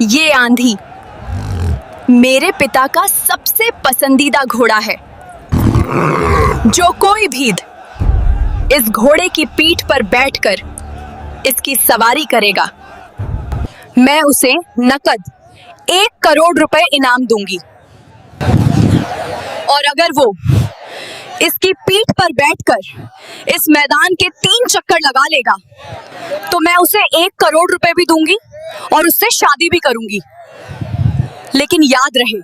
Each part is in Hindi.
ये आंधी मेरे पिता का सबसे पसंदीदा घोड़ा है। जो कोई भी इस घोड़े की पीठ पर बैठकर इसकी सवारी करेगा, मैं उसे नकद 1 करोड़ रुपए इनाम दूंगी। और अगर वो इसकी पीठ पर बैठकर इस मैदान के 3 चक्कर लगा लेगा, तो मैं उसे 1 करोड़ रुपए भी दूंगी और उससे शादी भी करूंगी। लेकिन याद रहे,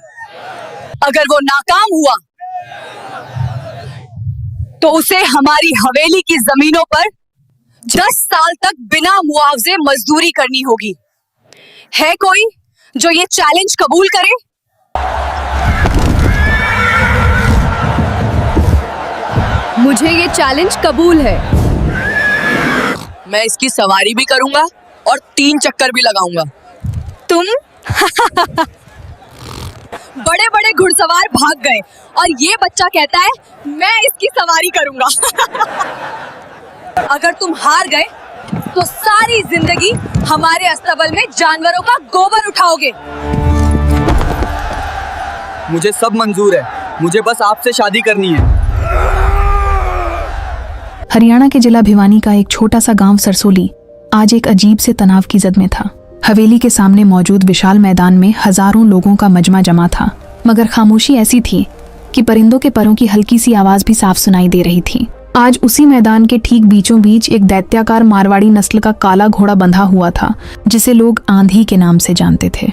अगर वो नाकाम हुआ तो उसे हमारी हवेली की जमीनों पर 10 साल तक बिना मुआवजे मजदूरी करनी होगी। है कोई जो ये चैलेंज कबूल करे? मुझे ये चैलेंज कबूल है। मैं इसकी सवारी भी करूंगा और 3 चक्कर भी लगाऊंगा। तुम बड़े बड़े घुड़सवार भाग गए और ये बच्चा कहता है मैं इसकी सवारी करूंगा। अगर तुम हार गए तो सारी जिंदगी हमारे अस्तबल में जानवरों का गोबर उठाओगे। मुझे सब मंजूर है, मुझे बस आपसे शादी करनी है। हरियाणा के जिला भिवानी का एक छोटा सा गांव सरसोली आज एक अजीब से तनाव की जद में था। हवेली के सामने मौजूद विशाल मैदान में हजारों लोगों का मजमा जमा था, मगर खामोशी ऐसी थी कि परिंदों के परों की हल्की सी आवाज भी साफ सुनाई दे रही थी। आज उसी मैदान के ठीक बीचों बीच एक दैत्याकार मारवाड़ी नस्ल का काला घोड़ा बंधा हुआ था, जिसे लोग आंधी के नाम से जानते थे।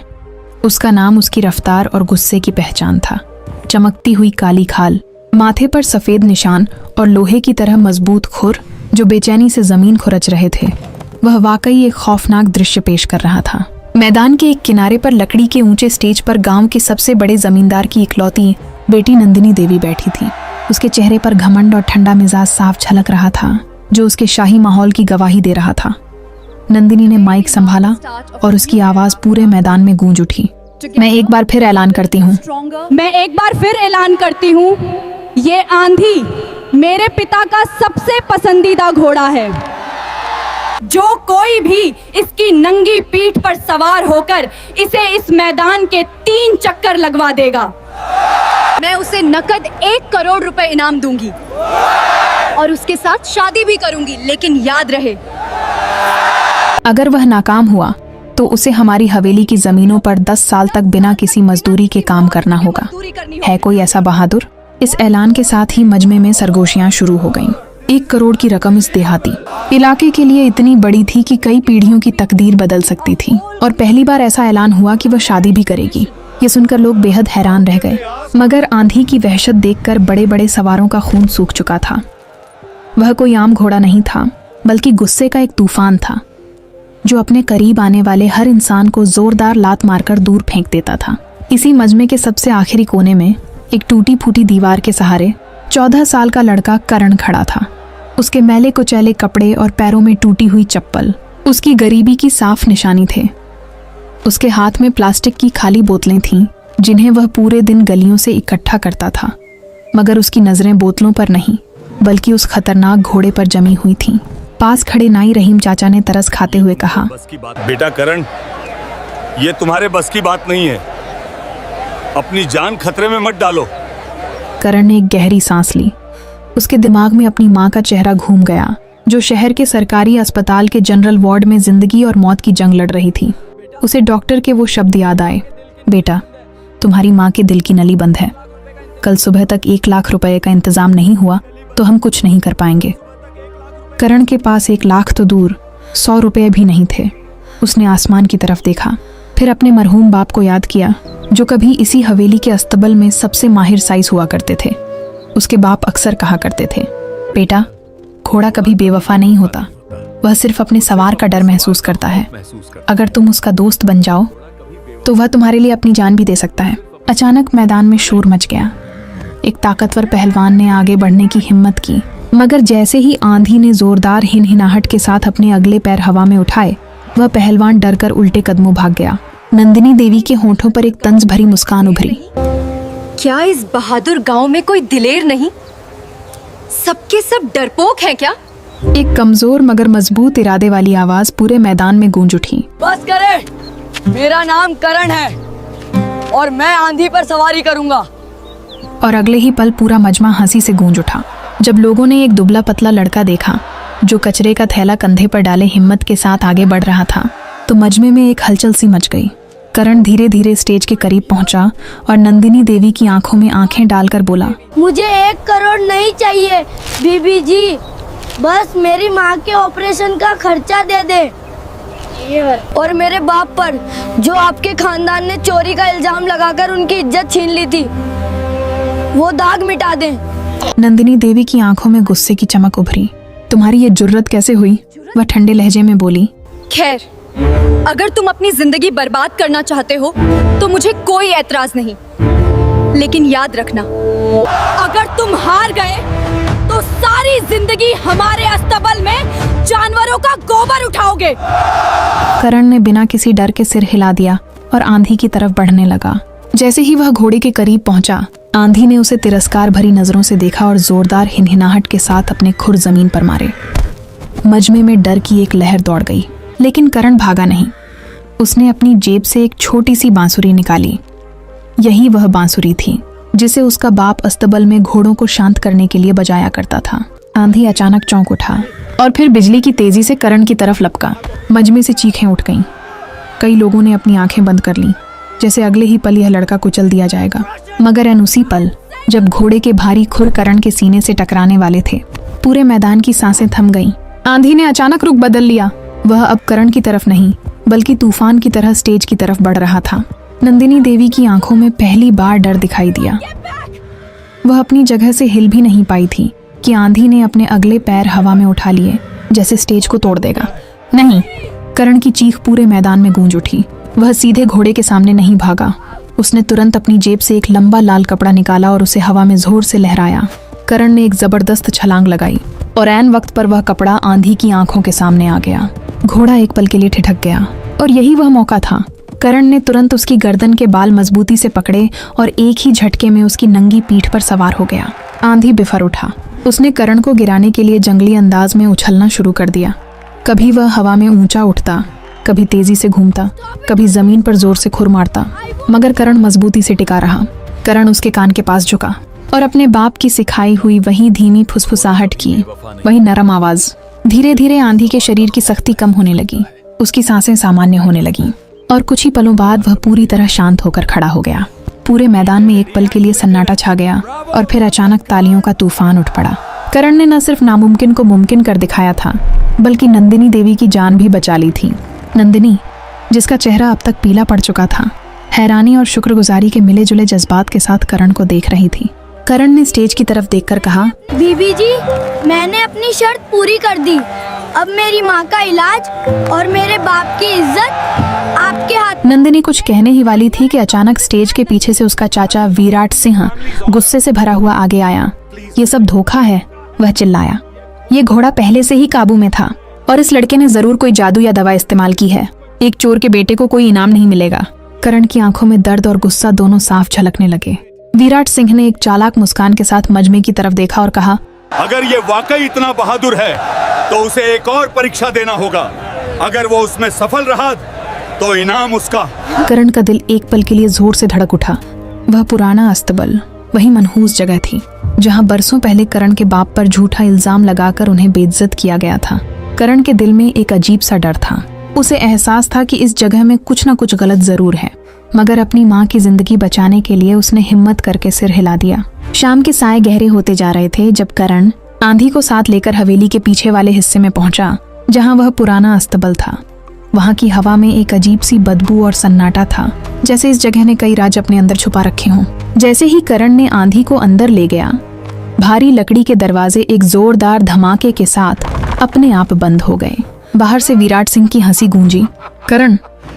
उसका नाम उसकी रफ्तार और गुस्से की पहचान था। चमकती हुई काली खाल, माथे पर सफेद निशान और लोहे की तरह मजबूत खुर जो बेचैनी से जमीन खुरच रहे थे, वह वाकई एक खौफनाक दृश्य पेश कर रहा था। मैदान के एक किनारे पर लकड़ी के ऊंचे स्टेज पर गांव के सबसे बड़े जमींदार की इकलौती बेटी नंदिनी देवी बैठी थी। उसके चेहरे पर घमंड और ठंडा मिजाज साफ झलक रहा था, जो उसके शाही माहौल की गवाही दे रहा था। नंदिनी ने माइक संभाला और उसकी आवाज पूरे मैदान में गूंज उठी। मैं एक बार फिर ऐलान करती हूँ, ये आंधी मेरे पिता का सबसे पसंदीदा घोड़ा है। जो कोई भी इसकी नंगी पीठ पर सवार होकर इसे इस मैदान के 3 चक्कर लगवा देगा, मैं उसे नकद 1 करोड़ रुपए इनाम दूंगी और उसके साथ शादी भी करूंगी। लेकिन याद रहे, अगर वह नाकाम हुआ तो उसे हमारी हवेली की जमीनों पर 10 साल तक बिना किसी मजदूरी के काम करना होगा। है कोई ऐसा बहादुर? इस ऐलान के साथ ही मजमे में सरगोशियां शुरू हो गईं। 1 करोड़ की रकम इस देहाती इलाके के लिए इतनी बड़ी थी कि कई पीढ़ियों की तकदीर बदल सकती थी। और पहली बार ऐसा ऐलान हुआ कि वह शादी भी करेगी। ये सुनकर लोग बेहद हैरान रह गए, मगर आंधी की वहशत देखकर बड़े बड़े सवारों का खून सूख चुका था। वह कोई आम घोड़ा नहीं था, बल्कि गुस्से का एक तूफान था, जो अपने करीब आने वाले हर इंसान को जोरदार लात मारकर दूर फेंक देता था। इसी मजमे के सबसे आखिरी कोने में एक टूटी फूटी दीवार के सहारे 14 साल का लड़का करण खड़ा था। उसके मैले कुचैले कपड़े और पैरों में टूटी हुई चप्पल उसकी गरीबी की साफ निशानी थे। उसके हाथ में प्लास्टिक की खाली बोतलें थीं, जिन्हें वह पूरे दिन गलियों से इकट्ठा करता था, मगर उसकी नजरें बोतलों पर नहीं, बल्कि उस खतरनाक घोड़े पर जमी हुई थीं। पास खड़े नाई रहीम चाचा ने तरस खाते हुए कहा, बेटा करण, ये तुम्हारे बस की बात नहीं है, अपनी जान खतरे में मत डालो। करण ने एक गहरी सांस ली। उसके दिमाग में अपनी माँ का चेहरा घूम गया, जो शहर के सरकारी अस्पताल के जनरल वार्ड में जिंदगी और मौत की जंग लड़ रही थी। उसे डॉक्टर के वो शब्द याद आए, बेटा, तुम्हारी माँ के दिल की नली बंद है। कल सुबह तक 1 लाख रुपए का इंतजाम नहीं हुआ तो हम कुछ नहीं कर पाएंगे। करण के पास 1 लाख तो दूर 100 रुपये भी नहीं थे। उसने आसमान की तरफ देखा, फिर अपने मरहूम बाप को याद किया, जो कभी इसी हवेली के अस्तबल में सबसे माहिर साइज हुआ करते थे। उसके बाप अक्सर कहा करते थे, बेटा, घोड़ा कभी बेवफा नहीं होता, वह सिर्फ अपने सवार का डर महसूस करता है। अगर तुम उसका दोस्त बन जाओ तो वह तुम्हारे लिए अपनी जान भी दे सकता है। अचानक मैदान में शोर मच गया। एक ताकतवर पहलवान ने आगे बढ़ने की हिम्मत की, मगर जैसे ही आंधी ने जोरदार हिनहिनाहट के साथ अपने अगले पैर हवा में उठाए, वह पहलवान डरकर उल्टे कदमों भाग गया। नंदिनी देवी के होठों पर एक तंज भरी मुस्कान उभरी। क्या इस बहादुर गांव में कोई दिलेर नहीं? सबके सब डरपोक हैं क्या? एक कमजोर मगर मजबूत इरादे वाली आवाज पूरे मैदान में गूंज उठी। बस करे, मेरा नाम करण है और मैं आंधी पर सवारी करूंगा। और अगले ही पल पूरा मजमा हंसी से गूंज उठा जब लोगों ने एक दुबला पतला लड़का देखा जो कचरे का थैला कंधे पर डाले हिम्मत के साथ आगे बढ़ रहा था। तो मजमे में एक हलचल सी मच गई। करण धीरे धीरे स्टेज के करीब पहुंचा और नंदिनी देवी की आंखों में आंखें डालकर बोला, मुझे 1 करोड़ नहीं चाहिए बीबी जी, बस मेरी माँ के ऑपरेशन का खर्चा दे दे और मेरे बाप पर जो आपके खानदान ने चोरी का इल्जाम लगाकर उनकी इज्जत छीन ली थी वो दाग मिटा दें। नंदिनी देवी की आंखों में गुस्से की चमक उभरी। तुम्हारी ये जुर्रत कैसे हुई? वह ठंडे लहजे में बोली। खैर, अगर तुम अपनी जिंदगी बर्बाद करना चाहते हो तो मुझे कोई एतराज नहीं, लेकिन याद रखना, अगर तुम हार गए तो सारी जिंदगी हमारे अस्तबल में जानवरों का गोबर उठाओगे। करण ने बिना किसी डर के सिर हिला दिया और आंधी की तरफ बढ़ने लगा। जैसे ही वह घोड़े के करीब पहुंचा, आंधी ने उसे तिरस्कार भरी नजरों से देखा और जोरदार हिनहिनाहट के साथ अपने खुर जमीन पर मारे। मजमे में डर की एक लहर दौड़ गई, लेकिन करण भागा नहीं। उसने अपनी जेब से एक छोटी सी बांसुरी निकाली। यही वह बांसुरी थी जिसे उसका बाप अस्तबल में घोड़ों को शांत करने के लिए बजाया करता था। आंधी अचानक चौंक उठा और फिर बिजली की तेजी से करण की तरफ लपका। मजमे से चीखें उठ गईं। कई लोगों ने अपनी आंखें बंद कर लीं, जैसे अगले ही पल यह लड़का कुचल दिया जाएगा। मगर एन उसी पल जब घोड़े के भारी खुर करण के सीने से टकराने वाले थे, पूरे मैदान की सांसें थम गईं। आंधी ने अचानक रुख बदल लिया। वह अब करण की तरफ नहीं बल्कि तूफान की तरह स्टेज की तरफ बढ़ रहा था। नंदिनी देवी की आंखों में पहली बार डर दिखाई दिया। वह अपनी जगह से हिल भी नहीं पाई थी कि आंधी ने अपने अगले पैर हवा में उठा लिए, जैसे स्टेज को तोड़ देगा। नहीं, करण की चीख पूरे मैदान में गूंज उठी। वह सीधे घोड़े के सामने नहीं भागा। उसने तुरंत अपनी जेब से एक लंबा लाल कपड़ा निकाला और उसे हवा में जोर से लहराया। करण ने एक जबरदस्त छलांग लगाई और ऐन वक्त पर वह कपड़ा आंधी की आंखों के सामने आ गया। घोड़ा एक पल के लिए ठिठक गया और यही वह मौका था। करण ने तुरंत उसकी गर्दन के बाल मजबूती से पकड़े और एक ही झटके में उसकी नंगी पीठ पर सवार हो गया। आंधी बिफर उठा। उसने करण को गिराने के लिए जंगली अंदाज में उछलना शुरू कर दिया। कभी वह हवा में ऊंचा उठता, कभी तेजी से घूमता, कभी जमीन पर जोर से खुर मारता, मगर करण मजबूती से टिका रहा। करण उसके कान के पास झुका और अपने बाप की सिखाई हुई वही धीमी फुसफुसाहट की, वही नरम आवाज। धीरे धीरे आंधी के शरीर की सख्ती कम होने लगी। उसकी सांसें सामान्य होने लगीं और कुछ ही पलों बाद वह पूरी तरह शांत होकर खड़ा हो गया। पूरे मैदान में एक पल के लिए सन्नाटा छा गया और फिर अचानक तालियों का तूफान उठ पड़ा। करण ने न सिर्फ नामुमकिन को मुमकिन कर दिखाया था, बल्कि नंदिनी देवी की जान भी बचा ली थी। नंदिनी, जिसका चेहरा अब तक पीला पड़ चुका था, हैरानी और शुक्रगुजारी के मिले जुले जज्बात के साथ करण को देख रही थी। करण ने स्टेज की तरफ देखकर कहा, बीबी जी, मैंने अपनी शर्त पूरी कर दी। अब मेरी माँ का इलाज और मेरे बाप की इज्जत आपके हाथ। नंदिनी कुछ कहने ही वाली थी कि अचानक स्टेज के पीछे से उसका चाचा विराट सिंह गुस्से से भरा हुआ आगे आया। ये सब धोखा है, वह चिल्लाया। ये घोड़ा पहले से ही काबू में था और इस लड़के ने जरूर कोई जादू या दवा इस्तेमाल की है। एक चोर के बेटे को कोई इनाम नहीं मिलेगा। करण की आंखों में दर्द और गुस्सा दोनों साफ झलकने लगे। विराट सिंह ने एक चालाक मुस्कान के साथ मजमे की तरफ देखा और कहा, अगर ये वाकई इतना बहादुर है तो उसे एक और परीक्षा देना होगा। अगर वो उसमें सफल रहा तो इनाम उसका। करण का दिल एक पल के लिए जोर से धड़क उठा। वह पुराना अस्तबल, वही मनहूस जगह थी जहां बरसों पहले करण के बाप पर झूठा इल्जाम लगाकर उन्हें बेइज्जत किया गया था। करण के दिल में एक अजीब सा डर था। उसे एहसास था कि इस जगह में कुछ न कुछ गलत जरूर है, मगर अपनी माँ की जिंदगी बचाने के लिए उसने हिम्मत करके सिर हिला दिया। शाम के साए गहरे होते जा रहे थे जब करण आंधी को साथ लेकर हवेली के पीछे वाले हिस्से में पहुंचा, जहां वह पुराना अस्तबल था। वहां की हवा में एक अजीब सी बदबू और सन्नाटा था, जैसे इस जगह ने कई राज अपने अंदर छुपा रखे हों। जैसे ही करण ने आंधी को अंदर ले गया, भारी लकड़ी के दरवाजे एक जोरदार धमाके के साथ अपने आप बंद हो गए। बाहर से विराट सिंह की हंसी गूंजी। करण,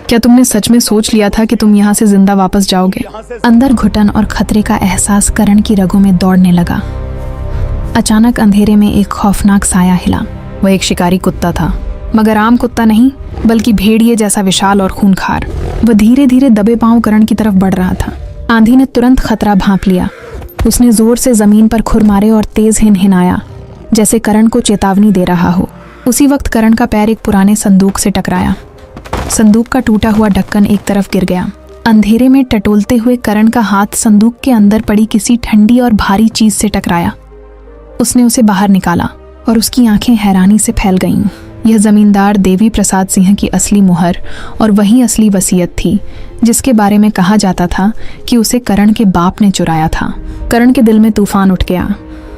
क्या तुमने सच में सोच लिया था कि तुम यहाँ से जिंदा वापस जाओगे? अंदर घुटन और खतरे का एहसास करण की रगों में दौड़ने लगा। अचानक अंधेरे में एक खौफनाक साया हिला। वह एक शिकारी कुत्ता था, मगर आम कुत्ता नहीं, बल्कि भेड़िए जैसा विशाल और खूंखार। वह धीरे धीरे दबे पांव करण की तरफ बढ़ रहा था। आंधी ने तुरंत खतरा भांप लिया। उसने जोर से जमीन पर खुर मारे और तेज हिनहिनाया, जैसे करण को चेतावनी दे रहा हो। उसी वक्त करण का पैर एक पुराने संदूक से टकराया। संदूक का टूटा हुआ ढक्कन एक तरफ गिर गया। अंधेरे में टटोलते हुए करण का हाथ संदूक के अंदर पड़ी किसी ठंडी और भारी चीज से टकराया। उसने उसे बाहर निकाला और उसकी आंखें हैरानी से फैल गईं। यह जमींदार देवी प्रसाद सिंह की असली मुहर और वही असली वसीयत थी जिसके बारे में कहा जाता था कि उसे करण के बाप ने चुराया था। करण के दिल में तूफान उठ गया।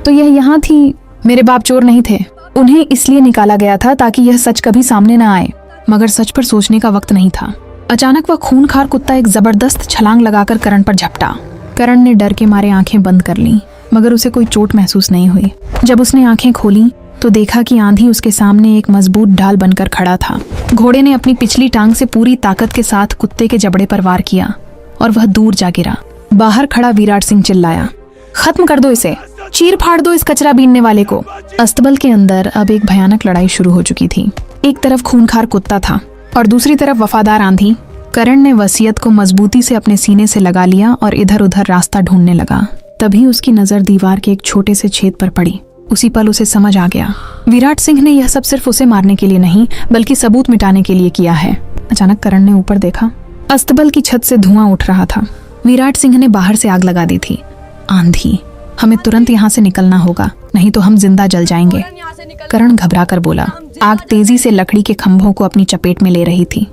तो यह यहाँ थी। मेरे बाप चोर नहीं थे। उन्हें इसलिए निकाला गया था ताकि यह सच कभी सामने न आए। मगर सच पर सोचने का वक्त नहीं था। अचानक वह खूंखार कुत्ता एक जबरदस्त छलांग लगाकर करण पर झपटा। करण ने डर के मारे आंखें बंद कर लीं, मगर उसे कोई चोट महसूस नहीं हुई। जब उसने आंखें खोली तो देखा कि आंधी उसके सामने एक मजबूत ढाल बनकर खड़ा था। घोड़े ने अपनी पिछली टांग से पूरी ताकत के साथ कुत्ते के जबड़े पर वार किया और वह दूर जा गिरा। बाहर खड़ा विराट सिंह चिल्लाया, खत्म कर दो इसे, चीर फाड़ दो इस कचरा बीनने वाले को। अस्तबल के अंदर अब एक भयानक लड़ाई शुरू हो चुकी थी। एक तरफ खूंखार कुत्ता था और दूसरी तरफ वफादार आंधी। करण ने वसीयत को मजबूती से अपने सीने से लगा लिया और इधर उधर रास्ता ढूंढने लगा। तभी उसकी नजर दीवार के एक छोटे से छेद पर पड़ी। उसी पल उसे समझ आ गया, विराट सिंह ने यह सब सिर्फ उसे मारने के लिए नहीं बल्कि सबूत मिटाने के लिए किया है। अचानक करण ने ऊपर देखा। अस्तबल की छत से धुआं उठ रहा था। विराट सिंह ने बाहर से आग लगा दी थी। आंधी, हमें तुरंत यहाँ से निकलना होगा, नहीं तो हम जिंदा जल जाएंगे। करण घबरा कर बोला। आग तेजी से लकड़ी के खंभों को अपनी चपेट में ले रही थी।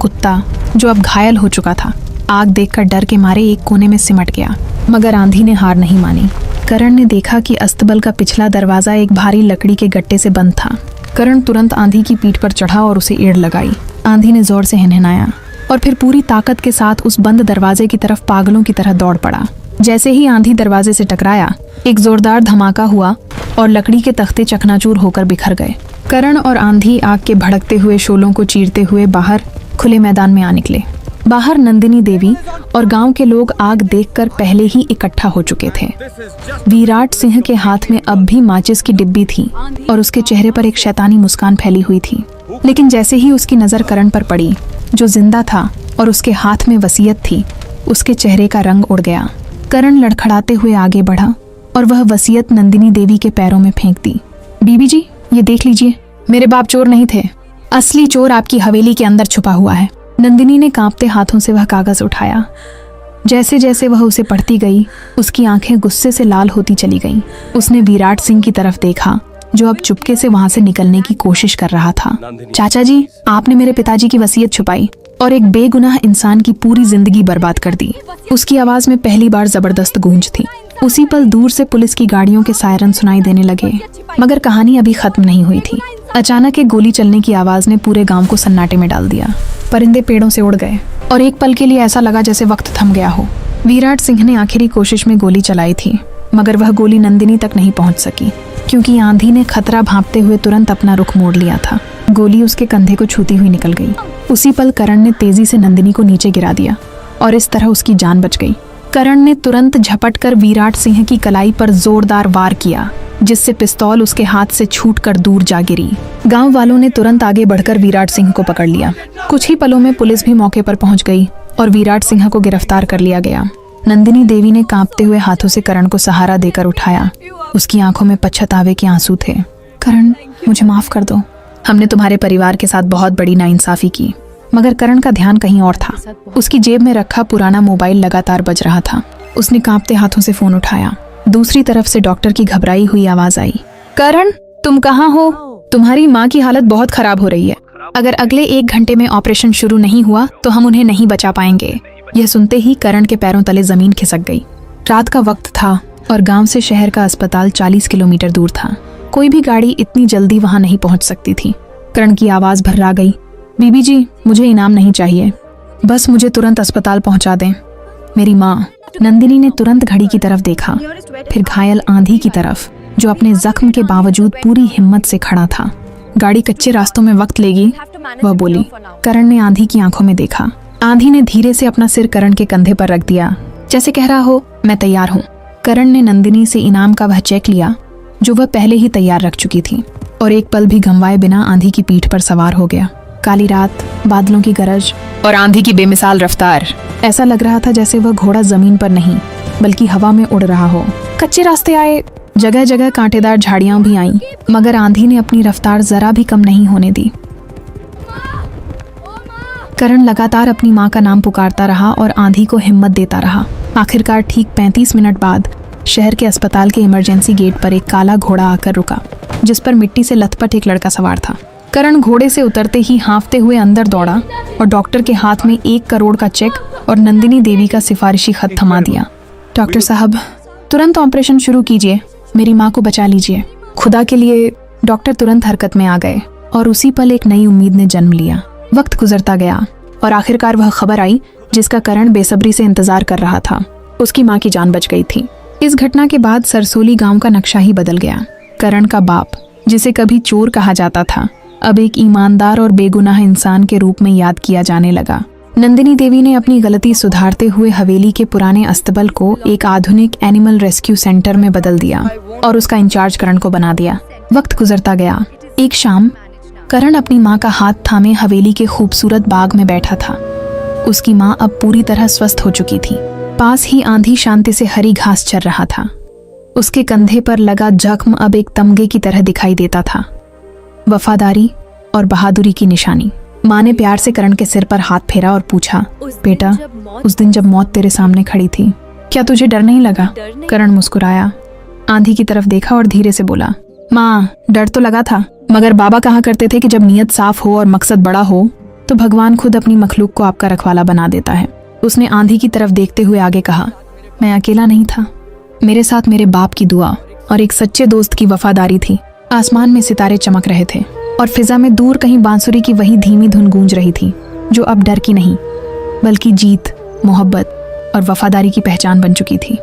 कुत्ता, जो अब घायल हो चुका था, आग देखकर डर के मारे एक कोने में सिमट गया। मगर आंधी ने हार नहीं मानी। करण ने देखा कि अस्तबल का पिछला दरवाजा एक भारी लकड़ी के गट्टे से बंद था। करण तुरंत आंधी की पीठ पर चढ़ा और उसे एड़ लगाई। आंधी ने जोर से हिनहिनाया और फिर पूरी ताकत के साथ उस बंद दरवाजे की तरफ पागलों की तरह दौड़ पड़ा। जैसे ही आंधी दरवाजे से टकराया, एक जोरदार धमाका हुआ और लकड़ी के तख्ते चकनाचूर होकर बिखर गए। करण और आंधी आग के भड़कते हुए शोलों को चीरते हुए बाहर खुले मैदान में आ निकले। बाहर नंदिनी देवी और गांव के लोग आग देखकर पहले ही इकट्ठा हो चुके थे। विराट सिंह के हाथ में अब भी माचिस की डिब्बी थी और उसके चेहरे पर एक शैतानी मुस्कान फैली हुई थी। लेकिन जैसे ही उसकी नजर करण पर पड़ी, जो जिंदा था और उसके हाथ में वसीयत थी, उसके चेहरे का रंग उड़ गया। करण लड़खड़ाते हुए आगे बढ़ा और वह वसीयत नंदिनी देवी के पैरों में फेंक दी। बीबी जी, ये देख लीजिए, मेरे बाप चोर नहीं थे। असली चोर आपकी हवेली के अंदर छुपा हुआ है। नंदिनी ने कांपते हाथों से वह कागज उठाया। जैसे जैसे वह उसे पढ़ती गई, उसकी आंखें गुस्से से लाल होती चली गईं। उसने विराट सिंह की तरफ देखा, जो अब चुपके से वहां से निकलने की कोशिश कर रहा था। चाचा जी, आपने मेरे पिताजी की वसीयत छुपाई और एक बेगुनाह इंसान की पूरी जिंदगी बर्बाद कर दी। उसकी आवाज में पहली बार जबरदस्त गूंज थी। उसी पल दूर से पुलिस की गाड़ियों के सायरन सुनाई देने लगे। मगर कहानी अभी खत्म नहीं हुई थी। अचानक एक गोली चलने की आवाज ने पूरे गांव को सन्नाटे में डाल दिया। परिंदे पेड़ों से उड़ गए और एक पल के लिए ऐसा लगा जैसे वक्त थम गया हो। विराट सिंह ने आखिरी कोशिश में गोली चलाई थी, मगर वह गोली नंदिनी तक नहीं पहुंच सकी, क्योंकि आंधी ने खतरा भांपते हुए तुरंत अपना रुख मोड़ लिया था। गोली उसके कंधे को छूती हुई निकल गई। उसी पल करण ने तेजी से नंदिनी को नीचे गिरा दिया और इस तरह उसकी जान बच गई। करण ने तुरंत झपटकर विराट सिंह की कलाई पर जोरदार वार किया, जिससे पिस्तौल उसके हाथ से छूटकर दूर जा गिरी। गांव वालों ने तुरंत आगे बढ़कर विराट सिंह को पकड़ लिया। कुछ ही पलों में पुलिस भी मौके पर पहुंच गई और विराट सिंह को गिरफ्तार कर लिया गया। नंदिनी देवी ने कांपते हुए हाथों से करण को सहारा देकर उठाया। उसकी आंखों में पश्चातावे के आंसू थे। करण, मुझे माफ कर दो। हमने तुम्हारे परिवार के साथ बहुत बड़ी नाइंसाफी की। मगर करण का ध्यान कहीं और था। उसकी जेब में रखा पुराना मोबाइल लगातार बज रहा था। उसने कांपते हाथों से फोन उठाया। दूसरी तरफ से डॉक्टर की घबराई हुई आवाज आई, करण, तुम कहाँ हो? तुम्हारी माँ की हालत बहुत खराब हो रही है। अगर अगले 1 घंटे में ऑपरेशन शुरू नहीं हुआ तो हम उन्हें नहीं बचा पाएंगे। यह सुनते ही करण के पैरों तले जमीन खिसक गई। रात का वक्त था और गांव से शहर का अस्पताल 40 किलोमीटर दूर था। कोई भी गाड़ी इतनी जल्दी वहां नहीं पहुंच सकती थी। करण की आवाज भर्रा गई, बीबी जी, मुझे इनाम नहीं चाहिए, बस मुझे तुरंत अस्पताल पहुंचा दें। मेरी माँ। नंदिनी ने तुरंत घड़ी की तरफ देखा, फिर घायल आंधी की तरफ, जो अपने जख्म के बावजूद पूरी हिम्मत से खड़ा था। गाड़ी कच्चे रास्तों में वक्त लेगी, वह बोली। करण ने आंधी की आंखों में देखा। आंधी ने धीरे से अपना सिर करण के कंधे पर रख दिया, जैसे कह रहा हो, मैं तैयार हूँ। करण ने नंदिनी से इनाम का वह चेक लिया जो वह पहले ही तैयार रख चुकी थी और एक पल भी गंवाए बिना आंधी की पीठ पर सवार हो गया। काली रात, बादलों की गरज और आंधी की बेमिसाल रफ्तार। ऐसा लग रहा था जैसे वह घोड़ा जमीन पर नहीं बल्कि हवा में उड़ रहा हो। कच्चे रास्ते आए, जगह जगह कांटेदार झाड़ियां भी आईं, मगर आंधी ने अपनी रफ्तार जरा भी कम नहीं होने दी। करण लगातार अपनी माँ का नाम पुकारता रहा और आंधी को हिम्मत देता रहा। आखिरकार ठीक 35 मिनट बाद शहर के अस्पताल के इमरजेंसी गेट पर एक काला घोड़ा आकर रुका, जिस पर मिट्टी से लथपथ एक लड़का सवार था। करण घोड़े से उतरते ही हाँफते हुए अंदर दौड़ा और डॉक्टर के हाथ में 1 करोड़ का चेक और नंदिनी देवी का सिफारिशी खत थमा दिया। डॉक्टर साहब, तुरंत ऑपरेशन शुरू कीजिए, मेरी माँ को बचा लीजिए, खुदा के लिए। डॉक्टर तुरंत हरकत में आ गए और उसी पल एक नई उम्मीद ने जन्म लिया। वक्त गुजरता गया और आखिरकार वह खबर आई जिसका करण बेसब्री से इंतजार कर रहा था। उसकी माँ की जान बच गई थी। इस घटना के बाद सरसोली गांव का नक्शा ही बदल गया। करण का बाप, जिसे कभी चोर कहा जाता था, अब एक ईमानदार और बेगुनाह इंसान के रूप में याद किया जाने लगा। नंदिनी देवी ने अपनी गलती सुधारते हुए हवेली के पुराने अस्तबल को एक आधुनिक एनिमल रेस्क्यू सेंटर में बदल दिया और उसका इंचार्ज करण को बना दिया। वक्त गुजरता गया। एक शाम करण अपनी माँ का हाथ थामे हवेली के खूबसूरत बाग में बैठा था। उसकी माँ अब पूरी तरह स्वस्थ हो चुकी थी। पास ही आंधी शांति से हरी घास चर रहा था। उसके कंधे पर लगा जख्म अब एक तमगे की तरह दिखाई देता था, वफादारी और बहादुरी की निशानी। माँ ने प्यार से करण के सिर पर हाथ फेरा और पूछा, बेटा, उस दिन जब मौत तेरे सामने खड़ी थी, क्या तुझे डर नहीं लगा? करण मुस्कुराया, आंधी की तरफ देखा और धीरे से बोला, माँ, डर तो लगा था, मगर बाबा कहा करते थे कि जब नीयत साफ हो और मकसद बड़ा हो तो भगवान खुद अपनी मखलूक को आपका रखवाला बना देता है। उसने आंधी की तरफ देखते हुए आगे कहा, मैं अकेला नहीं था, मेरे साथ मेरे बाप की दुआ और एक सच्चे दोस्त की वफादारी थी। आसमान में सितारे चमक रहे थे और फिजा में दूर कहीं बांसुरी की वही धीमी धुन गूंज रही थी, जो अब डर की नहीं बल्कि जीत, मोहब्बत और वफादारी की पहचान बन चुकी थी।